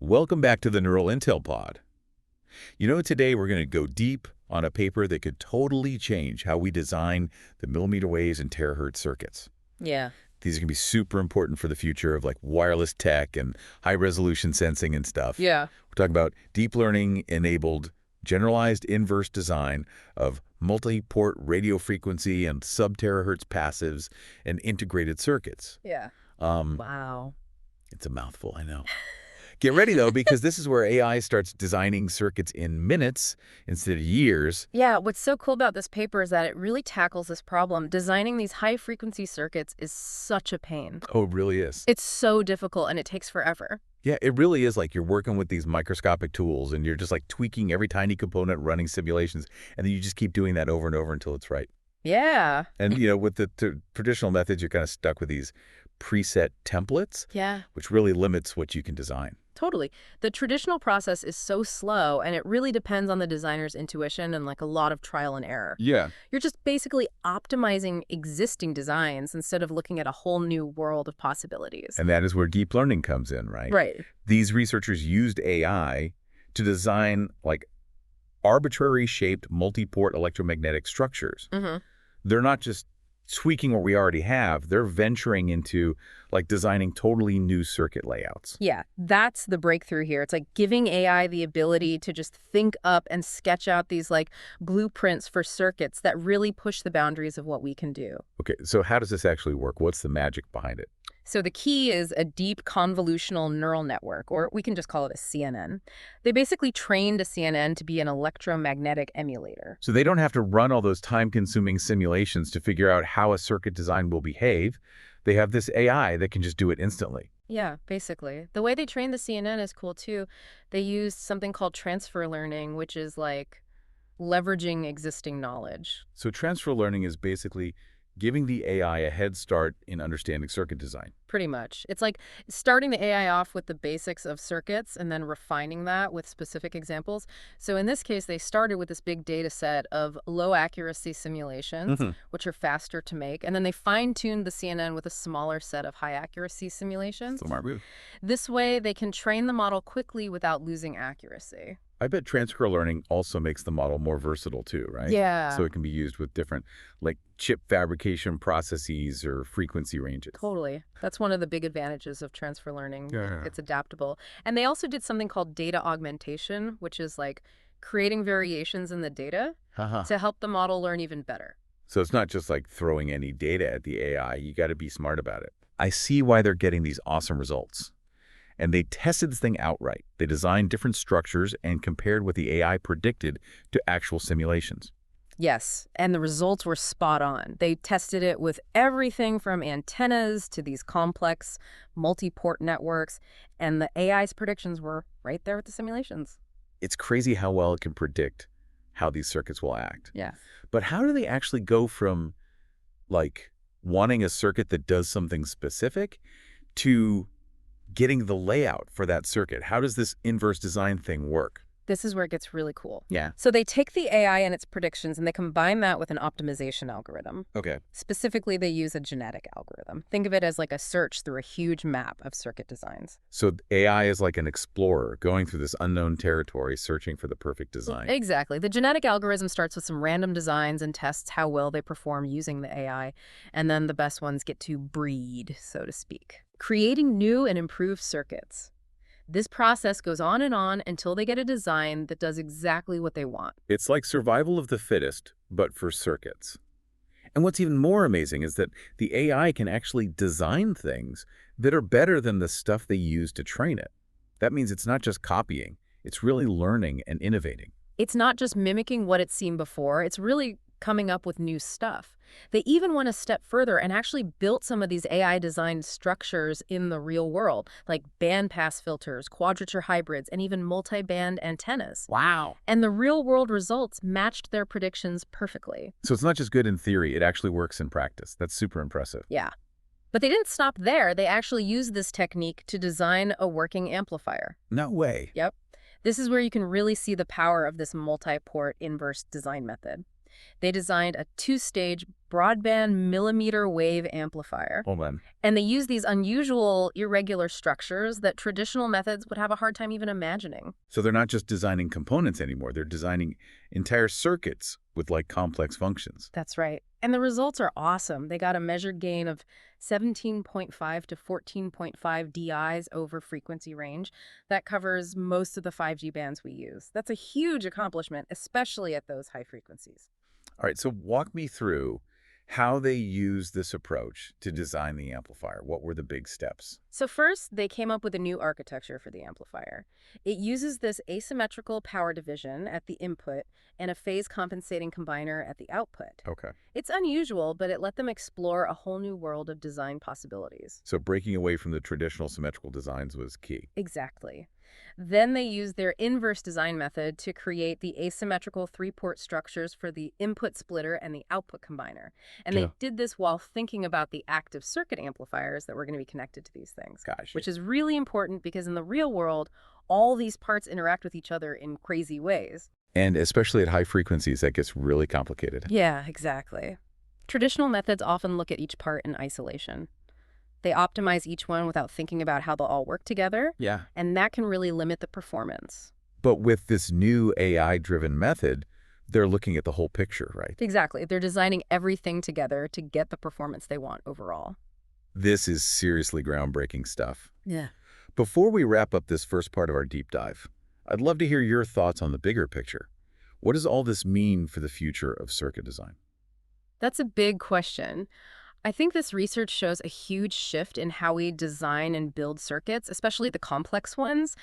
Welcome back to the Neural Intel Pod. Today we're going to go deep on a paper that could totally change how we design the millimeter waves and terahertz circuits. Yeah. These are going to be super important for the future of like wireless tech and high-resolution sensing and stuff. Yeah. We're talking about deep learning-enabled generalized inverse design of multi-port radio frequency and sub-terahertz passives and integrated circuits. Yeah. Um, Wow. It's a mouthful, I know. Get ready, though, because this is where AI starts designing circuits in minutes instead of years. Yeah, what's so cool about this paper is that it really tackles this problem. Designing these high-frequency circuits is such a pain. Oh, it really is. It's so difficult, and it takes forever. Yeah, it really is like you're working with these microscopic tools, and you're just like tweaking every tiny component, running simulations, and then you just keep doing that over and over until it's right. Yeah. And, with the traditional methods, you're kind of stuck with these preset templates, Yeah. which really limits what you can design. Totally. The traditional process is so slow, and it really depends on the designer's intuition and like a lot of trial and error. Yeah. You're just basically optimizing existing designs instead of looking at a whole new world of possibilities. And that is where deep learning comes in, right? Right. These researchers used AI to design like arbitrary-shaped multi-port electromagnetic structures. Mm-hmm. They're not just tweaking what we already have. They're venturing into like designing totally new circuit layouts. Yeah, that's the breakthrough here. It's like giving AI the ability to just think up and sketch out these like blueprints for circuits that really push the boundaries of what we can do. Okay, so how does this actually work? What's the magic behind it? So the key is a deep convolutional neural network, or we can just call it a CNN. They basically trained a CNN to be an electromagnetic emulator. So they don't have to run all those time-consuming simulations to figure out how a circuit design will behave. They have this AI that can just do it instantly. Yeah, basically. The way they trained the CNN is cool too. They used something called transfer learning, which is like leveraging existing knowledge. So transfer learning is basically giving the AI a head start in understanding circuit design. Pretty much. It's like starting the AI off with the basics of circuits and then refining that with specific examples. So in this case, they started with this big data set of low accuracy simulations, which are faster to make. And then they fine-tuned the CNN with a smaller set of high accuracy simulations. Smart move. This way, they can train the model quickly without losing accuracy. I bet transfer learning also makes the model more versatile too, right? Yeah. So it can be used with different like chip fabrication processes or frequency ranges. Totally. That's one of the big advantages of transfer learning. Yeah. It's adaptable. And they also did something called data augmentation, which is like creating variations in the data to help the model learn even better. So it's not just like throwing any data at the AI. You got to be smart about it. I see why they're getting these awesome results. And they tested this thing outright. They designed different structures and compared what the AI predicted to actual simulations. Yes, and the results were spot on. They tested it with everything from antennas to these complex multi-port networks, and the AI's predictions were right there with the simulations. It's crazy how well it can predict how these circuits will act. Yeah. But how do they actually go from like wanting a circuit that does something specific to getting the layout for that circuit? How does this inverse design thing work? This is where it gets really cool. Yeah. So they take the AI and its predictions and they combine that with an optimization algorithm. Okay. Specifically, they use a genetic algorithm. Think of it as like a search through a huge map of circuit designs. So AI is like an explorer going through this unknown territory, searching for the perfect design. Exactly. The genetic algorithm starts with some random designs and tests how well they perform using the AI. And then the best ones get to breed, so to speak, creating new and improved circuits. This process goes on until they get a design that does exactly what they want. It's like survival of the fittest, but for circuits. And what's even more amazing is that the AI can actually design things that are better than the stuff they use to train it. That means it's not just copying, it's really learning and innovating. It's not just mimicking what it's seen before, it's really coming up with new stuff. They even went a step further and actually built some of these AI-designed structures in the real world, like bandpass filters, quadrature hybrids, and even multi-band antennas. Wow. And the real-world results matched their predictions perfectly. So it's not just good in theory, it actually works in practice. That's super impressive. Yeah. But they didn't stop there. They actually used this technique to design a working amplifier. No way. Yep. This is where you can really see the power of this multi-port inverse design method. They designed a two-stage broadband millimeter wave amplifier. Hold on. And they use these unusual, irregular structures that traditional methods would have a hard time even imagining. So they're not just designing components anymore. They're designing entire circuits with like complex functions. That's right. And the results are awesome. They got a measured gain of 17.5 to 14.5 DIs over frequency range. That covers most of the 5G bands we use. That's a huge accomplishment, especially at those high frequencies. All right, so walk me through how they use this approach to design the amplifier. What were the big steps? So first, they came up with a new architecture for the amplifier. It uses this asymmetrical power division at the input and a phase compensating combiner at the output. Okay. It's unusual, but it let them explore a whole new world of design possibilities. So breaking away from the traditional symmetrical designs was key. Exactly. Then they used their inverse design method to create the asymmetrical three-port structures for the input splitter and the output combiner. And Yeah. they did this while thinking about the active circuit amplifiers that were going to be connected to these things. Gosh. Which is really important because in the real world, all these parts interact with each other in crazy ways. And especially at high frequencies, that gets really complicated. Yeah, exactly. Traditional methods often look at each part in isolation. They optimize each one without thinking about how they'll all work together, Yeah. and that can really limit the performance. But with this new AI-driven method, they're looking at the whole picture, right? Exactly. They're designing everything together to get the performance they want overall. This is seriously groundbreaking stuff. Yeah. Before we wrap up this first part of our deep dive, I'd love to hear your thoughts on the bigger picture. What does all this mean for the future of circuit design? That's a big question. I think this research shows a huge shift in how we design and build circuits, especially the complex ones.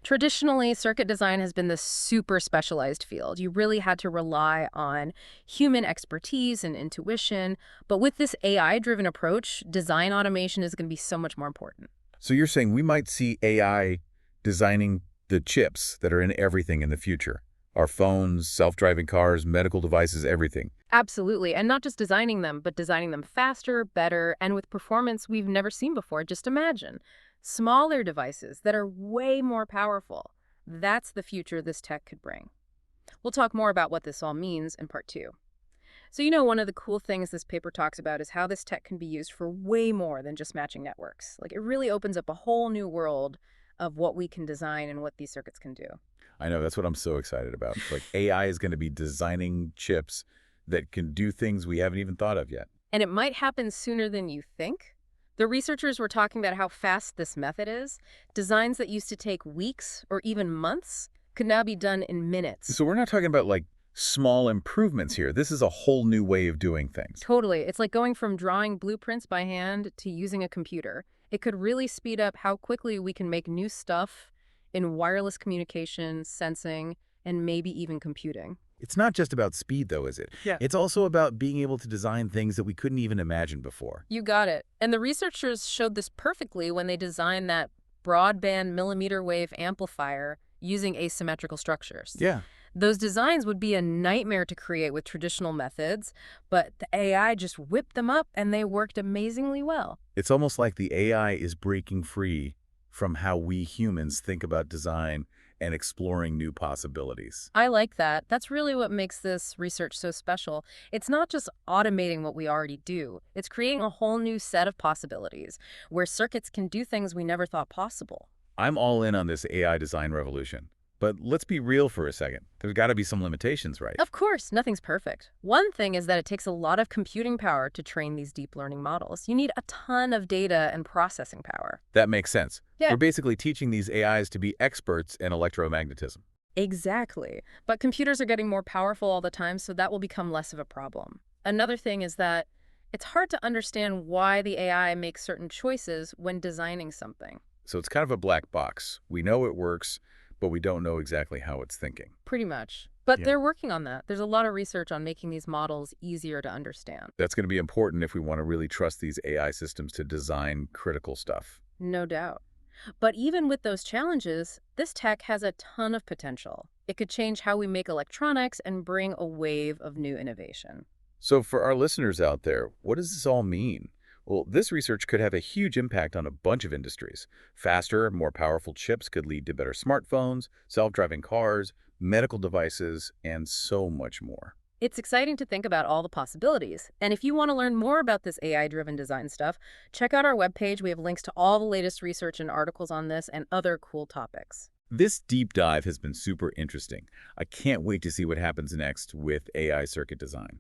Traditionally, circuit design has been this super specialized field. You really had to rely on human expertise and intuition. But with this AI-driven approach, design automation is going to be so much more important. So you're saying we might see AI designing the chips that are in everything in the future? Our phones, self-driving cars, medical devices, everything. Absolutely. And not just designing them, but designing them faster, better, and with performance we've never seen before. Just imagine. Smaller devices that are way more powerful. That's the future this tech could bring. We'll talk more about what this all means in part 2. So one of the cool things this paper talks about is how this tech can be used for way more than just matching networks. Like, it really opens up a whole new world of what we can design and what these circuits can do. I know, that's what I'm so excited about. Like, AI is going to be designing chips that can do things we haven't even thought of yet. And it might happen sooner than you think. The researchers were talking about how fast this method is. Designs that used to take weeks or even months could now be done in minutes. So we're not talking about like small improvements here. This is a whole new way of doing things. Totally. It's like going from drawing blueprints by hand to using a computer. It could really speed up how quickly we can make new stuff in wireless communication, sensing, and maybe even computing. It's not just about speed, though, is it? Yeah. It's also about being able to design things that we couldn't even imagine before. You got it. And the researchers showed this perfectly when they designed that broadband millimeter wave amplifier using asymmetrical structures. Yeah. Those designs would be a nightmare to create with traditional methods, but the AI just whipped them up and they worked amazingly well. It's almost like the AI is breaking free from how we humans think about design and exploring new possibilities. I like that. That's really what makes this research so special. It's not just automating what we already do. It's creating a whole new set of possibilities where circuits can do things we never thought possible. I'm all in on this AI design revolution. But let's be real for a second. There's got to be some limitations, right? Of course, nothing's perfect. One thing is that it takes a lot of computing power to train these deep learning models. You need a ton of data and processing power. That makes sense. Yeah. We're basically teaching these AIs to be experts in electromagnetism. Exactly. But computers are getting more powerful all the time, so that will become less of a problem. Another thing is that it's hard to understand why the AI makes certain choices when designing something. So it's kind of a black box. We know it works, but we don't know exactly how it's thinking. Pretty much. But Yeah. they're working on that. There's a lot of research on making these models easier to understand. That's going to be important if we want to really trust these AI systems to design critical stuff. No doubt. But even with those challenges, this tech has a ton of potential. It could change how we make electronics and bring a wave of new innovation. So for our listeners out there, what does this all mean? Well, this research could have a huge impact on a bunch of industries. Faster, more powerful chips could lead to better smartphones, self-driving cars, medical devices, and so much more. It's exciting to think about all the possibilities. And if you want to learn more about this AI-driven design stuff, check out our webpage. We have links to all the latest research and articles on this and other cool topics. This deep dive has been super interesting. I can't wait to see what happens next with AI circuit design.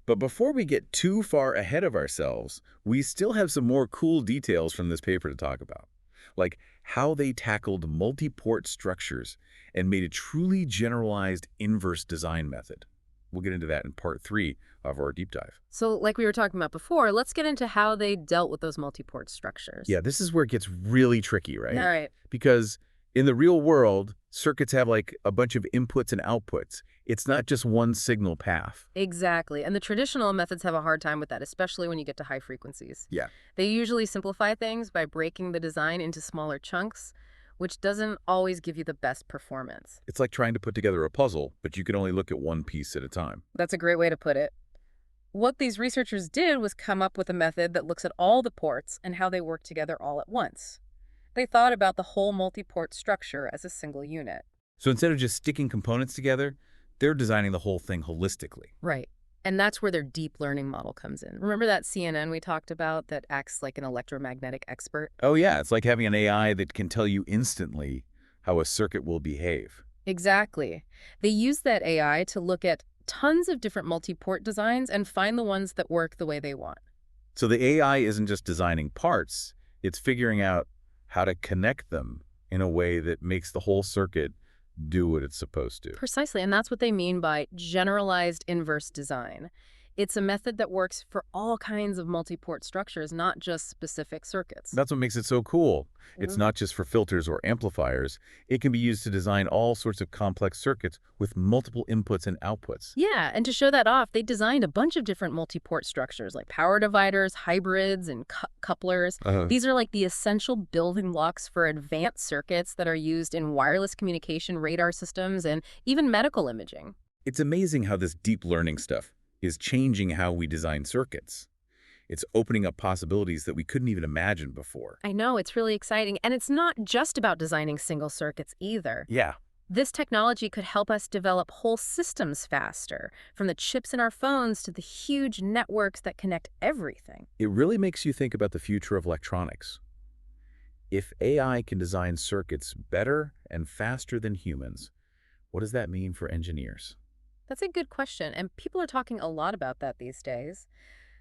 But before we get too far ahead of ourselves, we still have some more cool details from this paper to talk about, like how they tackled multi-port structures and made a truly generalized inverse design method. We'll get into that in part 3 of our deep dive. So like we were talking about before, let's get into how they dealt with those multi-port structures. Yeah, this is where it gets really tricky, right? All right. Because in the real world, circuits have like a bunch of inputs and outputs. It's not just one signal path. Exactly. And the traditional methods have a hard time with that, especially when you get to high frequencies. Yeah. They usually simplify things by breaking the design into smaller chunks, which doesn't always give you the best performance. It's like trying to put together a puzzle, but you can only look at one piece at a time. That's a great way to put it. What these researchers did was come up with a method that looks at all the ports and how they work together all at once. They thought about the whole multi-port structure as a single unit. So instead of just sticking components together, they're designing the whole thing holistically. Right. And that's where their deep learning model comes in. Remember that CNN we talked about that acts like an electromagnetic expert? Oh yeah, it's like having an AI that can tell you instantly how a circuit will behave. Exactly. They use that AI to look at tons of different multi-port designs and find the ones that work the way they want. So the AI isn't just designing parts, it's figuring out how to connect them in a way that makes the whole circuit do what it's supposed to. Precisely, and that's what they mean by generalized inverse design. It's a method that works for all kinds of multi-port structures, not just specific circuits. That's what makes it so cool. It's Mhm. not just for filters or amplifiers. It can be used to design all sorts of complex circuits with multiple inputs and outputs. Yeah, and to show that off, they designed a bunch of different multi-port structures like power dividers, hybrids, and couplers. These are like the essential building blocks for advanced circuits that are used in wireless communication, radar systems, and even medical imaging. It's amazing how this deep learning stuff is changing how we design circuits. It's opening up possibilities that we couldn't even imagine before. I know, it's really exciting, and it's not just about designing single circuits either. Yeah. This technology could help us develop whole systems faster, from the chips in our phones to the huge networks that connect everything. It really makes you think about the future of electronics. If AI can design circuits better and faster than humans, what does that mean for engineers? That's a good question, and people are talking a lot about that these days.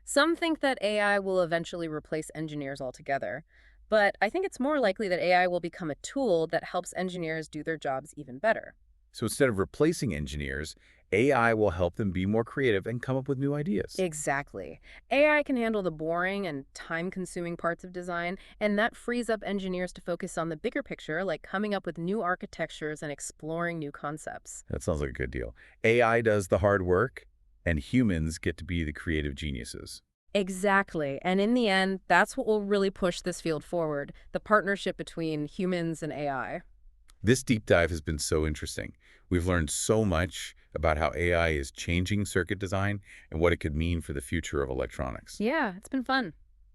Some think that AI will eventually replace engineers altogether, but I think it's more likely that AI will become a tool that helps engineers do their jobs even better. So instead of replacing engineers, AI will help them be more creative and come up with new ideas. Exactly. AI can handle the boring and time-consuming parts of design, and that frees up engineers to focus on the bigger picture, like coming up with new architectures and exploring new concepts. That sounds like a good deal. AI does the hard work, and humans get to be the creative geniuses. Exactly. And in the end, that's what will really push this field forward, the partnership between humans and AI. This deep dive has been so interesting. We've learned so much about how AI is changing circuit design and what it could mean for the future of electronics. Yeah, it's been fun.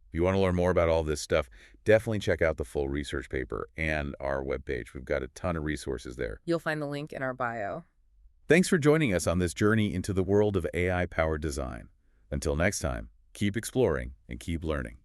If you want to learn more about all this stuff, definitely check out the full research paper and our webpage. We've got a ton of resources there. You'll find the link in our bio. Thanks for joining us on this journey into the world of AI-powered design. Until next time, keep exploring and keep learning.